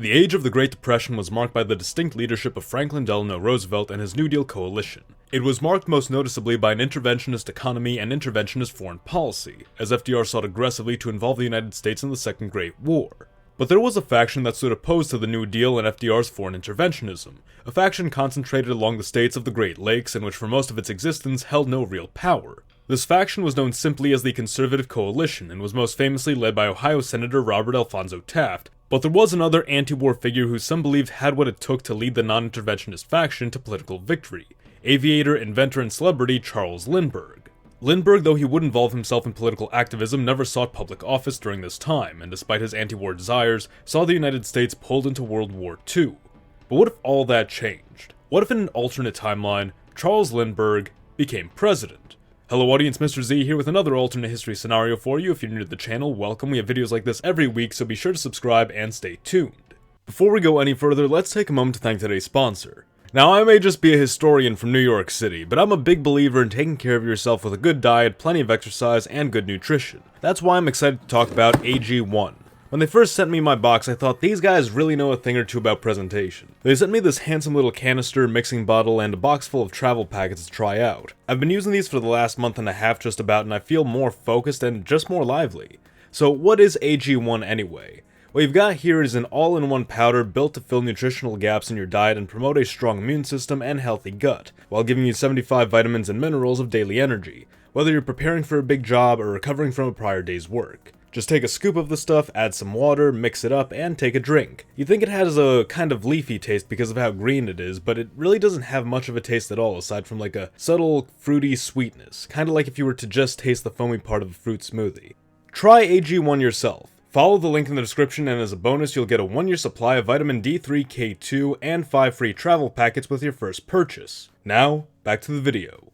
The age of the Great Depression was marked by the distinct leadership of Franklin Delano Roosevelt and his New Deal coalition. It was marked most noticeably by an interventionist economy and interventionist foreign policy, as FDR sought aggressively to involve the United States in the Second Great War. But there was a faction that stood opposed to the New Deal and FDR's foreign interventionism, a faction concentrated along the states of the Great Lakes and which for most of its existence held no real power. This faction was known simply as the Conservative Coalition and was most famously led by Ohio Senator Robert Alphonso Taft, but there was another anti-war figure who some believed had what it took to lead the non-interventionist faction to political victory: aviator, inventor, and celebrity Charles Lindbergh. Lindbergh, though he would involve himself in political activism, never sought public office during this time, and despite his anti-war desires, saw the United States pulled into World War II. But what if all that changed? What if in an alternate timeline, Charles Lindbergh became president? Hello audience, Mr. Z here with another alternate history scenario for you. If you're new to the channel, welcome. We have videos like this every week, so be sure to subscribe and stay tuned. Before we go any further, let's take a moment to thank today's sponsor. Now, I may just be a historian from New York City, but I'm a big believer in taking care of yourself with a good diet, plenty of exercise, and good nutrition. That's why I'm excited to talk about AG1. When they first sent me my box, I thought these guys really know a thing or two about presentation. They sent me this handsome little canister, mixing bottle, and a box full of travel packets to try out. I've been using these for the last month and a half just about, and I feel more focused and just more lively. So what is AG1 anyway? What you've got here is an all-in-one powder built to fill nutritional gaps in your diet and promote a strong immune system and healthy gut, while giving you 75 vitamins and minerals of daily energy, whether you're preparing for a big job or recovering from a prior day's work. Just take a scoop of the stuff, add some water, mix it up, and take a drink. You'd think it has a kind of leafy taste because of how green it is, but it really doesn't have much of a taste at all aside from like a subtle, fruity sweetness, kinda like if you were to just taste the foamy part of a fruit smoothie. Try AG1 yourself. Follow the link in the description, and as a bonus you'll get a 1-year supply of vitamin D3, K2, and 5 free travel packets with your first purchase. Now, back to the video.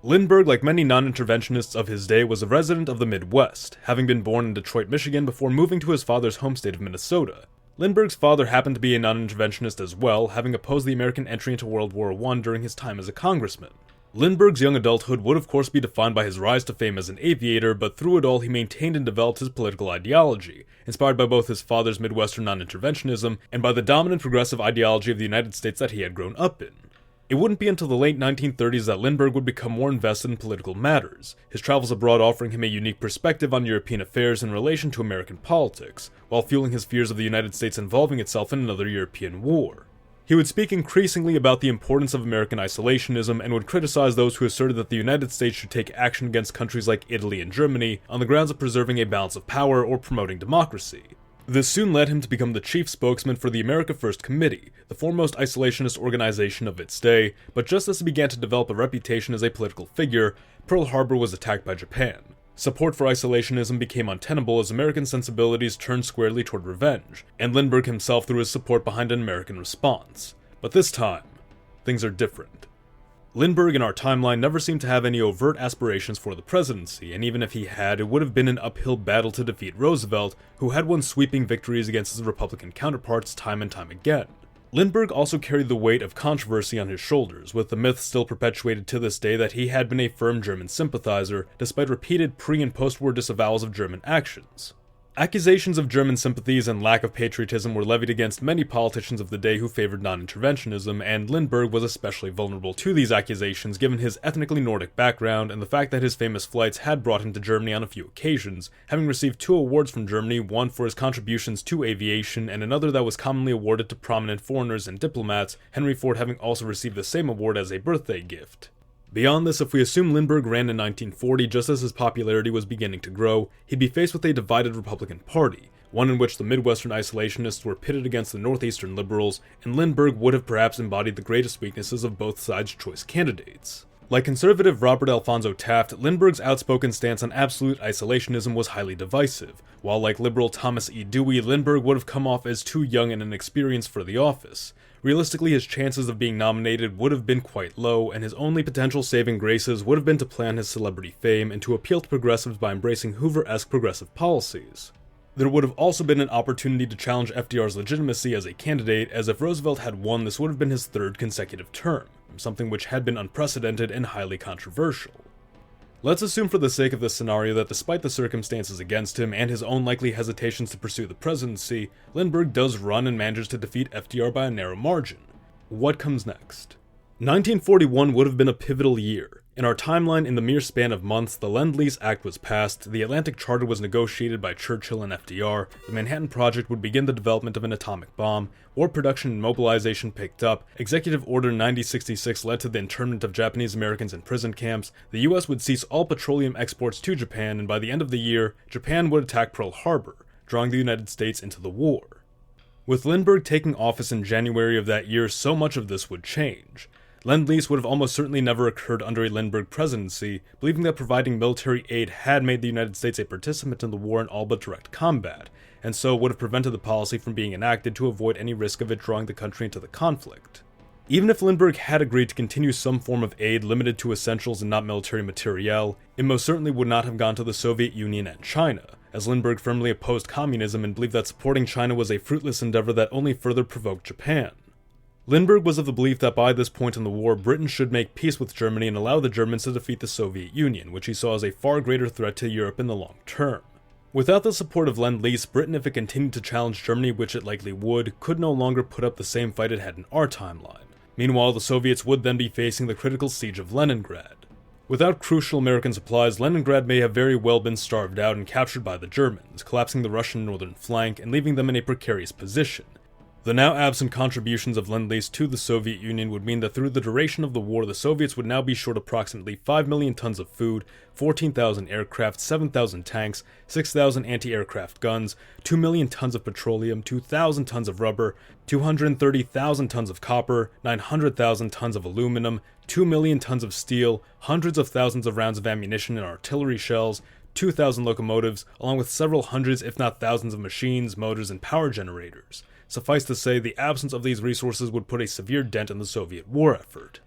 Lindbergh, like many non-interventionists of his day, was a resident of the Midwest, having been born in Detroit, Michigan before moving to his father's home state of Minnesota. Lindbergh's father happened to be a non-interventionist as well, having opposed the American entry into World War I during his time as a congressman. Lindbergh's young adulthood would of course be defined by his rise to fame as an aviator, but through it all he maintained and developed his political ideology, inspired by both his father's Midwestern non-interventionism and by the dominant progressive ideology of the United States that he had grown up in. It wouldn't be until the late 1930s that Lindbergh would become more invested in political matters, his travels abroad offering him a unique perspective on European affairs in relation to American politics, while fueling his fears of the United States involving itself in another European war. He would speak increasingly about the importance of American isolationism and would criticize those who asserted that the United States should take action against countries like Italy and Germany on the grounds of preserving a balance of power or promoting democracy. This soon led him to become the chief spokesman for the America First Committee, the foremost isolationist organization of its day, but just as he began to develop a reputation as a political figure, Pearl Harbor was attacked by Japan. Support for isolationism became untenable as American sensibilities turned squarely toward revenge, and Lindbergh himself threw his support behind an American response. But this time, things are different. Lindbergh in our timeline never seemed to have any overt aspirations for the presidency, and even if he had, it would have been an uphill battle to defeat Roosevelt, who had won sweeping victories against his Republican counterparts time and time again. Lindbergh also carried the weight of controversy on his shoulders, with the myth still perpetuated to this day that he had been a firm German sympathizer, despite repeated pre- and post-war disavowals of German actions. Accusations of German sympathies and lack of patriotism were levied against many politicians of the day who favored non-interventionism, and Lindbergh was especially vulnerable to these accusations given his ethnically Nordic background and the fact that his famous flights had brought him to Germany on a few occasions, having received 2 awards from Germany, one for his contributions to aviation and another that was commonly awarded to prominent foreigners and diplomats, Henry Ford having also received the same award as a birthday gift. Beyond this, if we assume Lindbergh ran in 1940 just as his popularity was beginning to grow, he'd be faced with a divided Republican Party, one in which the Midwestern isolationists were pitted against the Northeastern liberals, and Lindbergh would have perhaps embodied the greatest weaknesses of both sides' choice candidates. Like conservative Robert Alphonso Taft, Lindbergh's outspoken stance on absolute isolationism was highly divisive, while like liberal Thomas E. Dewey, Lindbergh would have come off as too young and inexperienced for the office. Realistically, his chances of being nominated would have been quite low, and his only potential saving graces would have been to play on his celebrity fame and to appeal to progressives by embracing Hoover-esque progressive policies. There would have also been an opportunity to challenge FDR's legitimacy as a candidate, as if Roosevelt had won, this would have been his 3rd consecutive term, something which had been unprecedented and highly controversial. Let's assume for the sake of this scenario that despite the circumstances against him and his own likely hesitations to pursue the presidency, Lindbergh does run and manages to defeat FDR by a narrow margin. What comes next? 1941 would have been a pivotal year. In our timeline, in the mere span of months, the Lend-Lease Act was passed, the Atlantic Charter was negotiated by Churchill and FDR, the Manhattan Project would begin the development of an atomic bomb, war production and mobilization picked up, Executive Order 9066 led to the internment of Japanese Americans in prison camps, the US would cease all petroleum exports to Japan, and by the end of the year, Japan would attack Pearl Harbor, drawing the United States into the war. With Lindbergh taking office in January of that year, so much of this would change. Lend-Lease would have almost certainly never occurred under a Lindbergh presidency, believing that providing military aid had made the United States a participant in the war in all but direct combat, and so would have prevented the policy from being enacted to avoid any risk of it drawing the country into the conflict. Even if Lindbergh had agreed to continue some form of aid limited to essentials and not military materiel, it most certainly would not have gone to the Soviet Union and China, as Lindbergh firmly opposed communism and believed that supporting China was a fruitless endeavor that only further provoked Japan. Lindbergh was of the belief that by this point in the war, Britain should make peace with Germany and allow the Germans to defeat the Soviet Union, which he saw as a far greater threat to Europe in the long term. Without the support of Lend-Lease, Britain, if it continued to challenge Germany, which it likely would, could no longer put up the same fight it had in our timeline. Meanwhile, the Soviets would then be facing the critical siege of Leningrad. Without crucial American supplies, Leningrad may have very well been starved out and captured by the Germans, collapsing the Russian northern flank and leaving them in a precarious position. The now absent contributions of Lend-Lease to the Soviet Union would mean that through the duration of the war, the Soviets would now be short approximately 5 million tons of food, 14,000 aircraft, 7,000 tanks, 6,000 anti-aircraft guns, 2 million tons of petroleum, 2,000 tons of rubber, 230,000 tons of copper, 900,000 tons of aluminum, 2 million tons of steel, hundreds of thousands of rounds of ammunition and artillery shells, 2,000 locomotives, along with several hundreds if not thousands of machines, motors, and power generators. Suffice to say, the absence of these resources would put a severe dent in the Soviet war effort.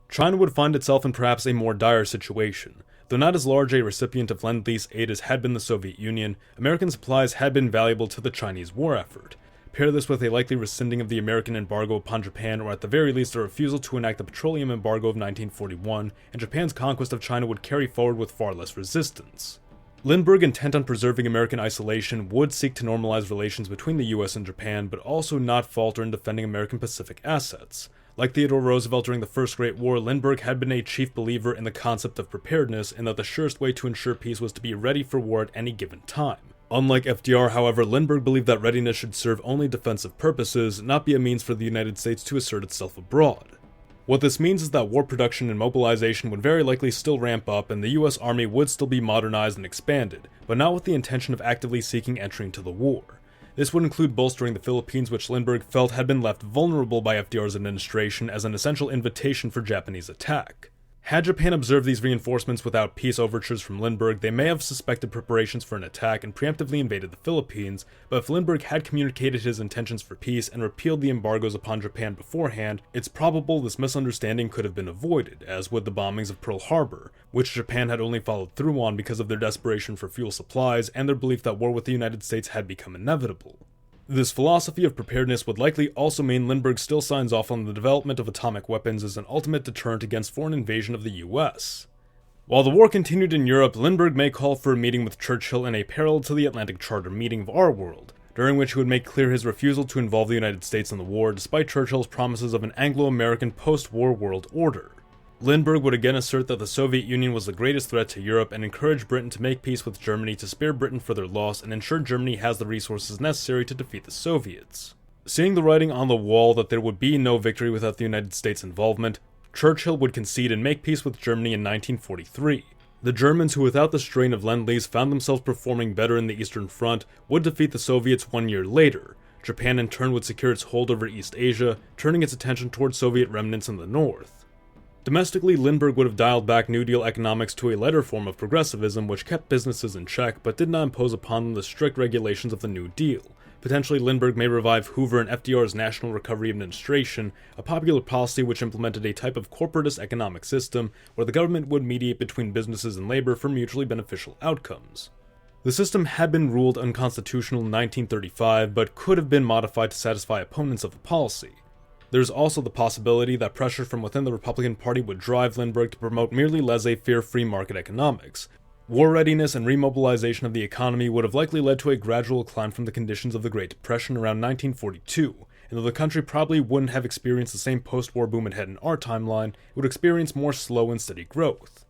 China would find itself in perhaps a more dire situation. Though not as large a recipient of Lend-Lease aid as had been the Soviet Union, American supplies had been valuable to the Chinese war effort. Pair this with a likely rescinding of the American embargo upon Japan, or at the very least a refusal to enact the petroleum embargo of 1941, and Japan's conquest of China would carry forward with far less resistance. Lindbergh, intent on preserving American isolation, would seek to normalize relations between the US and Japan, but also not falter in defending American Pacific assets. Like Theodore Roosevelt during the First Great War, Lindbergh had been a chief believer in the concept of preparedness, and that the surest way to ensure peace was to be ready for war at any given time. Unlike FDR, however, Lindbergh believed that readiness should serve only defensive purposes, not be a means for the United States to assert itself abroad. What this means is that war production and mobilization would very likely still ramp up, and the US Army would still be modernized and expanded, but not with the intention of actively seeking entry into the war. This would include bolstering the Philippines, which Lindbergh felt had been left vulnerable by FDR's administration as an essential invitation for Japanese attack. Had Japan observed these reinforcements without peace overtures from Lindbergh, they may have suspected preparations for an attack and preemptively invaded the Philippines, but if Lindbergh had communicated his intentions for peace and repealed the embargoes upon Japan beforehand, it's probable this misunderstanding could have been avoided, as would the bombings of Pearl Harbor, which Japan had only followed through on because of their desperation for fuel supplies and their belief that war with the United States had become inevitable. This philosophy of preparedness would likely also mean Lindbergh still signs off on the development of atomic weapons as an ultimate deterrent against foreign invasion of the US. While the war continued in Europe, Lindbergh may call for a meeting with Churchill in a parallel to the Atlantic Charter meeting of our world, during which he would make clear his refusal to involve the United States in the war despite Churchill's promises of an Anglo-American post-war world order. Lindbergh would again assert that the Soviet Union was the greatest threat to Europe and encourage Britain to make peace with Germany to spare Britain further loss and ensure Germany has the resources necessary to defeat the Soviets. Seeing the writing on the wall that there would be no victory without the United States' involvement, Churchill would concede and make peace with Germany in 1943. The Germans, who without the strain of Lend-Lease found themselves performing better in the Eastern Front, would defeat the Soviets 1 year later. Japan in turn would secure its hold over East Asia, turning its attention towards Soviet remnants in the north. Domestically, Lindbergh would have dialed back New Deal economics to a lighter form of progressivism which kept businesses in check but did not impose upon them the strict regulations of the New Deal. Potentially, Lindbergh may revive Hoover and FDR's National Recovery Administration, a popular policy which implemented a type of corporatist economic system where the government would mediate between businesses and labor for mutually beneficial outcomes. The system had been ruled unconstitutional in 1935, but could have been modified to satisfy opponents of the policy. There's also the possibility that pressure from within the Republican Party would drive Lindbergh to promote merely laissez-faire free market economics. War readiness and remobilization of the economy would have likely led to a gradual climb from the conditions of the Great Depression around 1942, and though the country probably wouldn't have experienced the same post-war boom it had in our timeline, it would experience more slow and steady growth.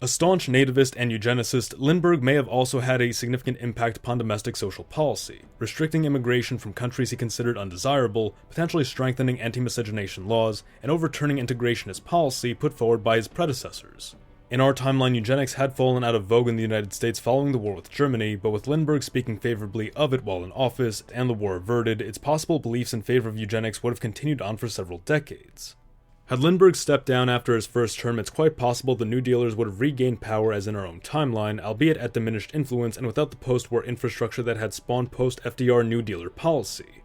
A staunch nativist and eugenicist, Lindbergh may have also had a significant impact upon domestic social policy, restricting immigration from countries he considered undesirable, potentially strengthening anti-miscegenation laws, and overturning integrationist policy put forward by his predecessors. In our timeline, eugenics had fallen out of vogue in the United States following the war with Germany, but with Lindbergh speaking favorably of it while in office, and the war averted, its possible beliefs in favor of eugenics would have continued on for several decades. Had Lindbergh stepped down after his first term, it's quite possible the New Dealers would have regained power as in our own timeline, albeit at diminished influence and without the post-war infrastructure that had spawned post-FDR New Dealer policy.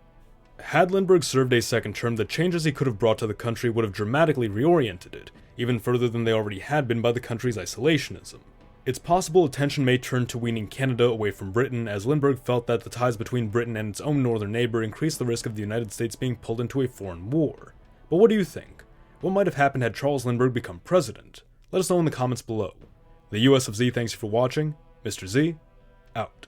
Had Lindbergh served a second term, the changes he could have brought to the country would have dramatically reoriented it, even further than they already had been by the country's isolationism. It's possible attention may turn to weaning Canada away from Britain, as Lindbergh felt that the ties between Britain and its own northern neighbor increased the risk of the United States being pulled into a foreign war. But what do you think? What might have happened had Charles Lindbergh become president? Let us know in the comments below. The US of Z thanks you for watching. Mr. Z, out.